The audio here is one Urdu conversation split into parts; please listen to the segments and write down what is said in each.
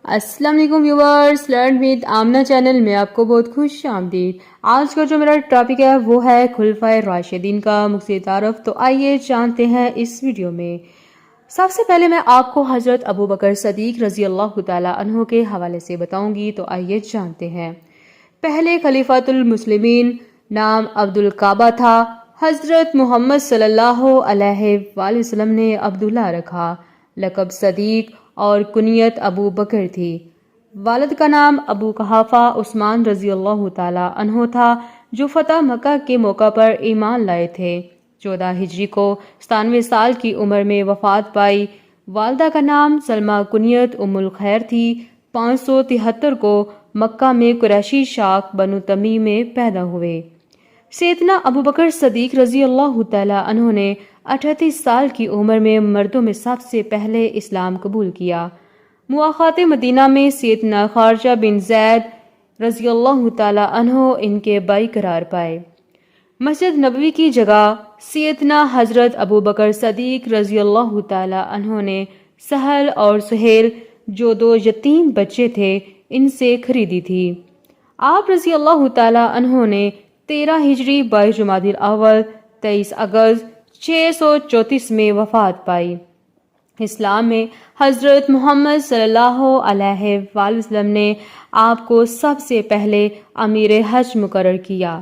السلام علیکم viewers, learn with Amna channel میں آپ کو بہت خوش آمدید۔ آج کا جو میرا ٹاپک ہے وہ ہے خلفائے راشدین کا مختصر تعارف۔ تو آئیے جانتے ہیں اس ویڈیو میں۔ سب سے پہلے میں آپ کو حضرت ابو بکر صدیق رضی اللہ تعالیٰ عنہ کے حوالے سے بتاؤں گی، تو آئیے جانتے ہیں۔ پہلے خلیفۃ المسلمین نام عبد الکعبہ تھا۔ حضرت محمد صلی اللہ علیہ وآلہ وسلم نے عبداللہ رکھا۔ لقب صدیق اور کنیت ابو بکر تھی۔ والد کا نام ابو قحافہ عثمان رضی اللہ تعالیٰ عنہ تھا، جو فتح مکہ کے موقع پر ایمان لائے تھے۔ 14 ہجری کو 97 سال کی عمر میں وفات پائی۔ والدہ کا نام سلمہ کنیت ام الخیر تھی۔ 573 کو مکہ میں قریشی شاخ بنو تمیم میں پیدا ہوئے۔ سیدنا ابو بکر صدیق رضی اللہ تعالیٰ عنہ نے 38 سال کی عمر میں مردوں میں سب سے پہلے اسلام قبول کیا۔ مواخات مدینہ میں سیدنا خارجہ بن زید رضی اللہ تعالیٰ عنہ ان کے بائی قرار پائے۔ مسجد نبوی کی جگہ سیدنا حضرت ابو بکر صدیق رضی اللہ تعالیٰ عنہ نے سہل اور سہیل، جو 2 یتیم بچے تھے، ان سے خریدی تھی۔ آپ رضی اللہ تعالیٰ عنہ نے 13 ہجری 22 جمادی الاول 23 اگست 634 میں وفات پائی۔ اسلام میں حضرت محمد صلی اللہ علیہ وآلہ وسلم نے آپ کو سب سے پہلے امیر حج مقرر کیا۔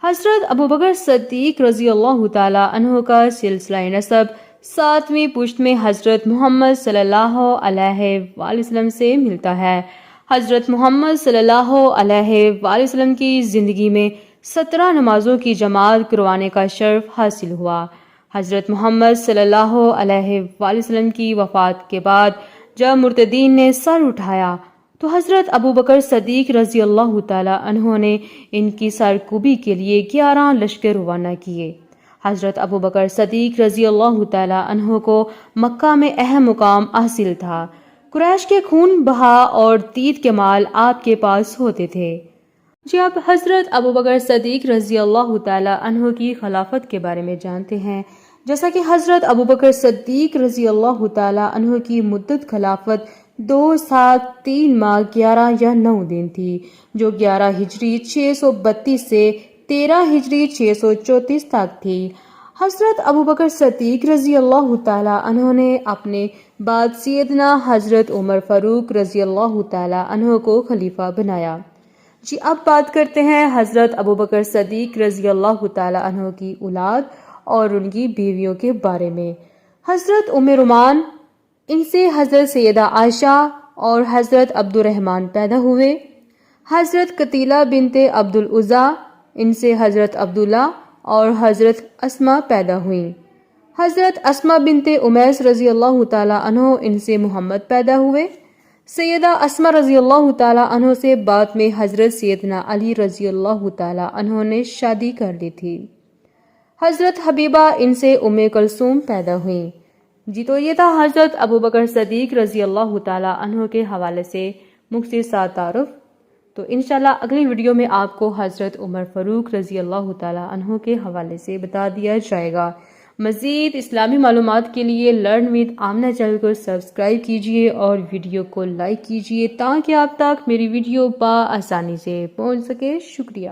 حضرت ابو بکر صدیق رضی اللہ تعالیٰ عنہ کا سلسلہ نسب 7ویں پشت میں حضرت محمد صلی اللہ علیہ وآلہ وسلم سے ملتا ہے۔ حضرت محمد صلی اللہ علیہ وآلہ وسلم کی زندگی میں 17 نمازوں کی جماعت کروانے کا شرف حاصل ہوا۔ حضرت محمد صلی اللہ علیہ وآلہ وسلم کی وفات کے بعد جب مرتدین نے سر اٹھایا تو حضرت ابو بکر صدیق رضی اللہ تعالیٰ عنہ نے ان کی سرکوبی کے لیے 11 لشکر روانہ کیے۔ حضرت ابو بکر صدیق رضی اللہ تعالیٰ عنہ کو مکہ میں اہم مقام حاصل تھا۔ قریش کے خون بہا اور تیت کے مال آپ کے پاس ہوتے تھے۔ جب حضرت ابو بکر صدیق رضی اللہ تعالیٰ عنہ کی خلافت کے بارے میں جانتے ہیں، جیسا کہ حضرت ابو بکر صدیق رضی اللہ تعالیٰ عنہ کی مدت خلافت 2 سال 3 ماہ 11 یا 9 دن تھی، جو 11 ہجری 632 سے 13 ہجری 634 تک تھی۔ حضرت ابو بکر صدیق رضی اللہ تعالیٰ عنہ نے اپنے بعد سیدنا حضرت عمر فاروق رضی اللہ تعالیٰ عنہ کو خلیفہ بنایا۔ اب بات کرتے ہیں حضرت ابو بکر صدیق رضی اللہ تعالیٰ عنہ کی اولاد اور ان کی بیویوں کے بارے میں۔ حضرت ام رومان، ان سے حضرت سیدہ عائشہ اور حضرت عبد الرحمن پیدا ہوئے۔ حضرت قتیلہ بنت عبد العزیٰ، ان سے حضرت عبداللہ اور حضرت اسماء پیدا ہوئیں۔ حضرت اسماء بنت امیس رضی اللہ تعالیٰ عنہ، ان سے محمد پیدا ہوئے۔ سیدہ اسماء رضی اللہ تعالیٰ عنہ سے بعد میں حضرت سیدنا علی رضی اللہ تعالیٰ عنہ نے شادی کر لی تھی۔ حضرت حبیبہ، ان سے ام کلثوم پیدا ہوئیں۔ تو یہ تھا حضرت ابو بکر صدیق رضی اللہ تعالیٰ عنہ کے حوالے سے مختصر تعارف۔ تو انشاءاللہ اگلی ویڈیو میں آپ کو حضرت عمر فاروق رضی اللہ تعالیٰ عنہ کے حوالے سے بتا دیا جائے گا۔ مزید اسلامی معلومات کے لیے لرن ود آمنہ چینل کو سبسکرائب کیجیے اور ویڈیو کو لائک کیجیے تاکہ آپ تک میری ویڈیو بآسانی سے پہنچ سکے۔ شکریہ۔